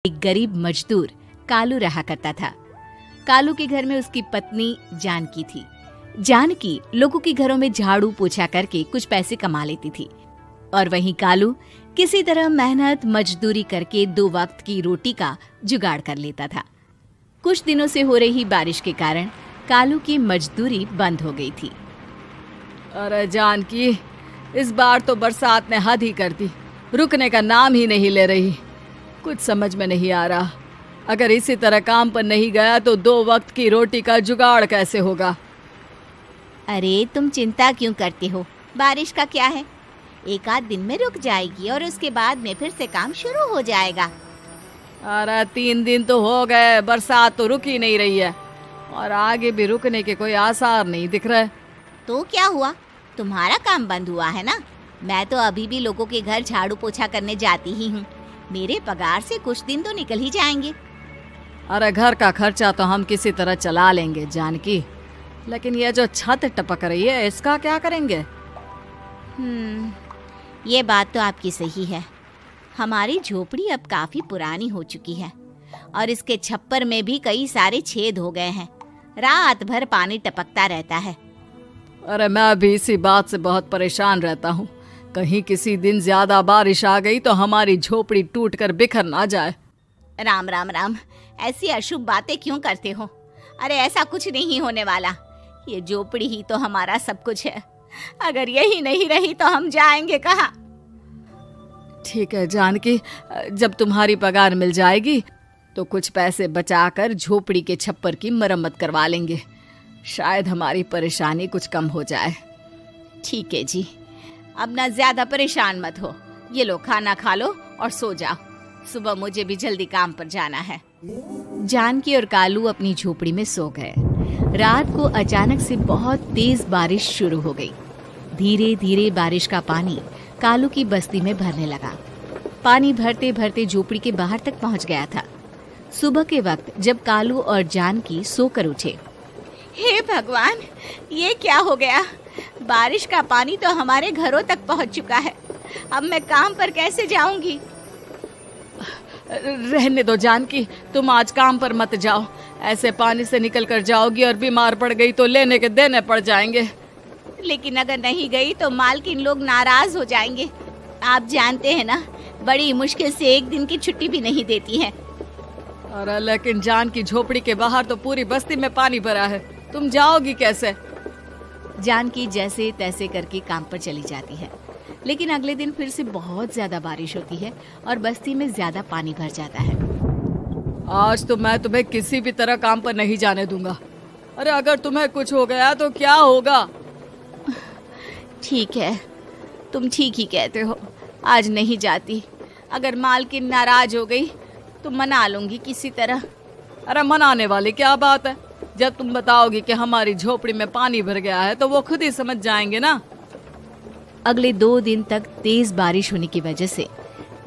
एक गरीब मजदूर कालू रहा करता था। कालू के घर में उसकी पत्नी जानकी थी। जानकी लोगों के घरों में झाड़ू पोछा करके कुछ पैसे कमा लेती थी और वहीं कालू किसी तरह मेहनत मजदूरी करके 2 वक्त की रोटी का जुगाड़ कर लेता था। कुछ दिनों से हो रही बारिश के कारण कालू की मजदूरी बंद हो गई थी। अरे जानकी, इस बार तो बरसात ने हद ही कर दी, रुकने का नाम ही नहीं ले रही। कुछ समझ में नहीं आ रहा, अगर इसी तरह काम पर नहीं गया तो 2 वक्त की रोटी का जुगाड़ कैसे होगा। अरे तुम चिंता क्यों करते हो, बारिश का क्या है, 1 आध दिन में रुक जाएगी और उसके बाद में फिर से काम शुरू हो जाएगा। अरे 3 दिन तो हो गए, बरसात तो रुक ही नहीं रही है और आगे भी रुकने के कोई आसार नहीं दिख रहे। तो क्या हुआ, तुम्हारा काम बंद हुआ है ना? मैं तो अभी भी लोगों के घर झाड़ू पोछा करने जाती ही हूँ। मेरे पगार से कुछ दिन तो निकल ही जाएंगे। अरे घर का खर्चा तो हम किसी तरह चला लेंगे जानकी, लेकिन ये जो छत टपक रही है इसका क्या करेंगे? ये बात तो आपकी सही है। हमारी झोपड़ी अब काफी पुरानी हो चुकी है और इसके छप्पर में भी कई सारे छेद हो गए हैं। रात भर पानी टपकता रहता है। अरे मैं भी इसी बात से बहुत परेशान रहता हूँ। कहीं किसी दिन ज्यादा बारिश आ गई तो हमारी झोपड़ी टूटकर बिखर ना जाए। राम राम राम, ऐसी अशुभ बातें क्यों करते हो? अरे ऐसा कुछ नहीं होने वाला। ये झोपड़ी ही तो हमारा सब कुछ है। अगर यही नहीं रही तो हम जाएंगे कहाँ? ठीक है जानकी, जब तुम्हारी पगार मिल जाएगी तो कुछ पैसे बचाकर झोपड़ी के छप्पर की मरम्मत करवा लेंगे। शायद हमारी परेशानी कुछ कम हो जाए। ठीक है जी, अब ना ज्यादा परेशान मत हो। ये लो, खाना खा लो और सो जाओ। सुबह मुझे भी जल्दी काम पर जाना है। जानकी और कालू अपनी झोपड़ी में सो गए। रात को अचानक से बहुत तेज बारिश शुरू हो गई। धीरे धीरे बारिश का पानी कालू की बस्ती में भरने लगा। पानी भरते भरते झोपड़ी के बाहर तक पहुंच गया था। सुबह के वक्त जब कालू और जानकी सोकर उठे, हे भगवान, ये क्या हो गया? बारिश का पानी तो हमारे घरों तक पहुंच चुका है। अब मैं काम पर कैसे जाऊंगी? रहने दो जानकी, तुम आज काम पर मत जाओ। ऐसे पानी से निकल कर जाओगी और बीमार पड़ गई तो लेने के देने पड़ जाएंगे। लेकिन अगर नहीं गई तो मालकिन लोग नाराज हो जाएंगे। आप जानते हैं ना, बड़ी मुश्किल से 1 दिन की छुट्टी भी नहीं देती है। अरे लेकिन जानकी, झोपड़ी के बाहर तो पूरी बस्ती में पानी भरा है, तुम जाओगी कैसे? जानकी जैसे तैसे करके काम पर चली जाती है, लेकिन अगले दिन फिर से बहुत ज्यादा बारिश होती है और बस्ती में ज्यादा पानी भर जाता है। आज तो मैं तुम्हें किसी भी तरह काम पर नहीं जाने दूंगा। अरे अगर तुम्हें कुछ हो गया तो क्या होगा? ठीक है, तुम ठीक ही कहते हो, आज नहीं जाती। अगर मालकिन नाराज हो गई तो मना लूंगी किसी तरह। अरे मनाने वाली क्या बात है? जब तुम बताओगी कि हमारी झोपड़ी में पानी भर गया है तो वो खुद ही समझ जाएंगे ना। अगले 2 दिन तक तेज बारिश होने की वजह से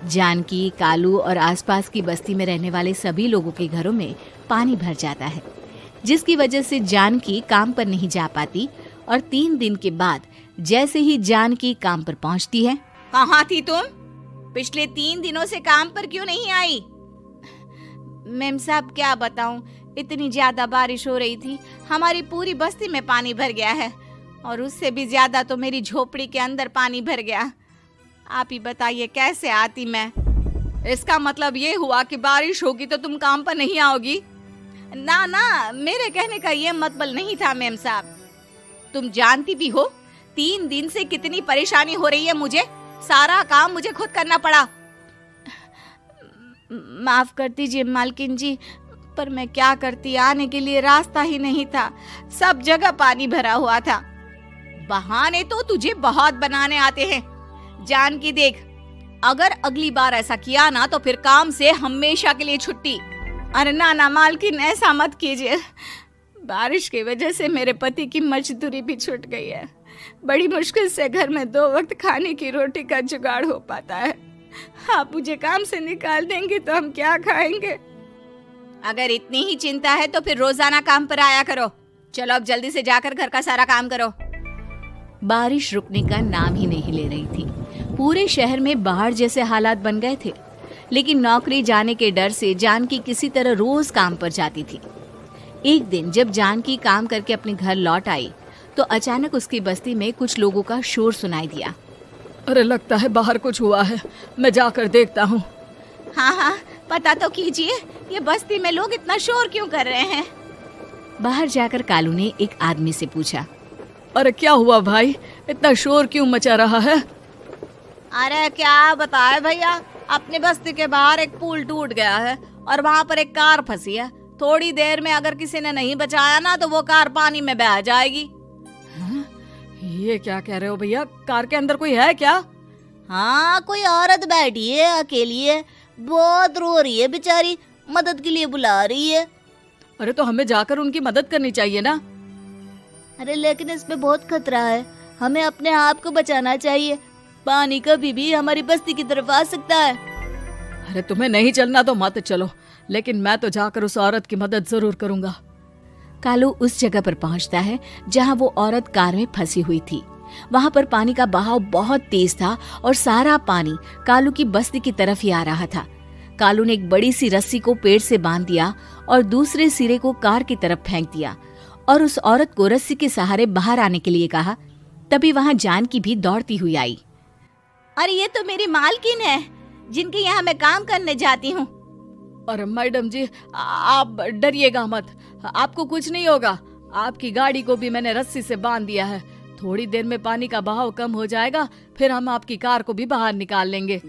जानकी, कालू और आसपास की बस्ती में रहने वाले सभी लोगों के घरों में पानी भर जाता है, जिसकी वजह से जानकी काम पर नहीं जा पाती। और 3 दिन के बाद जैसे ही जानकी काम पर पहुंचती है, कहाँ थी तुम? पिछले 3 दिनों से काम पर क्यों नहीं आई? मेम साहब, क्या बताऊं, इतनी ज्यादा बारिश हो रही थी, हमारी पूरी बस्ती में पानी भर गया है और उससे भी ज्यादा तो मेरी झोपड़ी के अंदर पानी भर गया। आप ही बताइए कैसे आती मैं? इसका मतलब ये हुआ कि बारिश होगी तो तुम काम पर नहीं आओगी? ना ना, मेरे कहने का ये मतलब नहीं था मेम साहब। तुम जानती भी हो 3 दिन से कितनी परेशानी हो रही है मुझे। सारा काम मुझे खुद करना पड़ा। माफ कर दीजिए मालकिन जी, पर मैं क्या करती, आने के लिए रास्ता ही नहीं था, सब जगह पानी भरा हुआ था। बहाने तो तुझे बहुत बनाने आते हैं। जानकी देख, अगर अगली बार ऐसा किया ना तो फिर काम से हमेशा के लिए छुट्टी। अरे ना ना मालकिन, ऐसा मत कीजिए। बारिश की वजह से मेरे पति की मजदूरी भी छूट गई है। बड़ी मुश्किल से घर में 2 वक्त खाने की रोटी का जुगाड़ हो पाता है। आप मुझे काम से निकाल देंगे तो हम क्या खाएंगे? अगर इतनी ही चिंता है तो फिर रोजाना काम पर आया करो। चलो अब जल्दी से जाकर घर का सारा काम करो। बारिश रुकने का नाम ही नहीं ले रही थी। पूरे शहर में बाढ़ जैसे हालात बन गए थे। लेकिन नौकरी जाने के डर से जानकी किसी तरह रोज काम पर जाती थी। एक दिन जब जानकी काम करके अपने घर लौट आई तो अचानक उसकी बस्ती में कुछ लोगों का शोर सुनाई दिया। अरे लगता है बाहर कुछ हुआ है, मैं जाकर देखता हूँ। हाँ, पता तो कीजिए, ये बस्ती में लोग इतना शोर क्यों कर रहे हैं। बाहर जाकर कालू ने एक आदमी से पूछा, अरे क्या हुआ भाई, इतना शोर क्यों मचा रहा है? अरे क्या बताए भैया, अपने बस्ती के बाहर एक पुल टूट गया है और वहाँ पर एक कार फंसी है। थोड़ी देर में अगर किसी ने नहीं बचाया ना तो वो कार पानी में बह जाएगी। ये क्या कह रहे हो भैया, कार के अंदर कोई है क्या? हाँ, कोई औरत बैठी है, अकेली है, बहुत रो रही है बेचारी, मदद के लिए बुला रही है। अरे तो हमें जाकर उनकी मदद करनी चाहिए ना। अरे लेकिन इसमें बहुत खतरा है, हमें अपने आप को बचाना चाहिए, पानी कभी भी हमारी बस्ती की तरफ आ सकता है। अरे तुम्हें नहीं चलना तो मत चलो, लेकिन मैं तो जाकर उस औरत की मदद जरूर करूंगा। कालू उस जगह पर पहुंचता है जहां वो औरत कार में फंसी हुई थी। वहां पर पानी का बहाव बहुत तेज था और सारा पानी कालू की बस्ती की तरफ ही आ रहा था। कालू ने एक बड़ी सी रस्सी को पेड़ से बांध दिया और दूसरे सिरे को कार की तरफ फेंक दिया और उस औरत को रस्सी के सहारे बाहर आने के लिए कहा। तभी वहां जानकी भी दौड़ती हुई आई। अरे ये तो मेरी मालकिन है, जिनके यहाँ मैं काम करने जाती हूँ। अरे मैडम जी, आप डरिएगा मत, आपको कुछ नहीं होगा। आपकी गाड़ी को भी मैंने रस्सी से बांध दिया है। थोड़ी देर में पानी का बहाव कम हो जाएगा, फिर हम आपकी कार को भी बाहर निकाल लेंगे।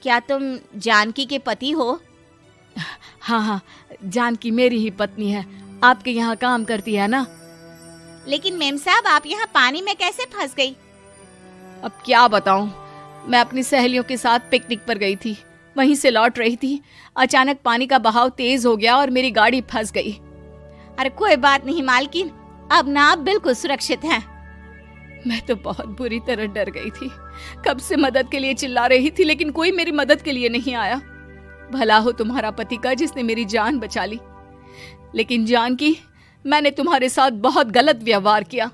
क्या तुम जानकी के पति हो? हाँ, जानकी मेरी ही पत्नी है, आपके यहाँ काम करती है ना। लेकिन मेम साहब, आप यहाँ पानी में कैसे फंस गई? अब क्या बताऊं, मैं अपनी सहेलियों के साथ पिकनिक पर गई थी, वहीं से लौट रही थी। अचानक पानी का बहाव तेज हो गया और मेरी गाड़ी फंस गई। अरे कोई बात नहीं मालकिन, अब ना आप बिल्कुल सुरक्षित हैं। मैं तो बहुत बुरी तरह डर गई थी, कब से मदद के लिए चिल्ला रही थी, लेकिन कोई मेरी मदद के लिए नहीं आया। भला हो तुम्हारा पति का जिसने मेरी जान बचा ली। लेकिन जानकी, मैंने तुम्हारे साथ बहुत गलत व्यवहार किया।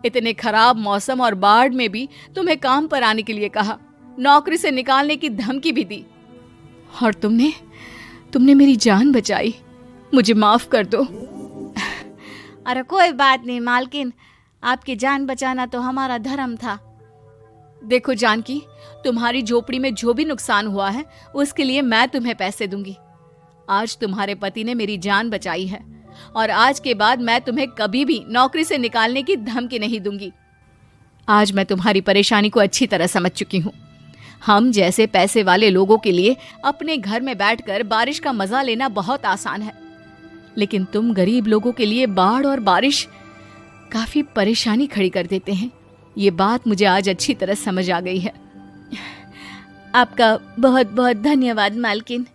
इतने खराब मौसम और बाढ़ में भी तुम्हें काम पर आने के लिए कहा, नौकरी से निकालने की धमकी भी दी, और तुमने मेरी जान बचाई। मुझे माफ कर दो। अरे कोई बात नहीं मालकिन, आपकी जान बचाना तो हमारा धर्म था। देखो जानकी, तुम्हारी झोपड़ी में जो भी नुकसान हुआ है उसके लिए मैं तुम्हें पैसे दूंगी। आज तुम्हारे पति ने मेरी जान बचाई है और आज के बाद मैं तुम्हें कभी भी नौकरी से निकालने की धमकी नहीं दूंगी। आज मैं तुम्हारी परेशानी को अच्छी तरह समझ चुकी हूँ। हम जैसे पैसे वाले लोगों के लिए अपने घर में बैठकर बारिश का मजा लेना बहुत आसान है, लेकिन तुम गरीब लोगों के लिए बाढ़ और बारिश काफी परेशानी खड़ी कर देते हैं। ये बात मुझे आज अच्छी तरह समझ आ गई है। आपका बहुत बहुत धन्यवाद मालकिन।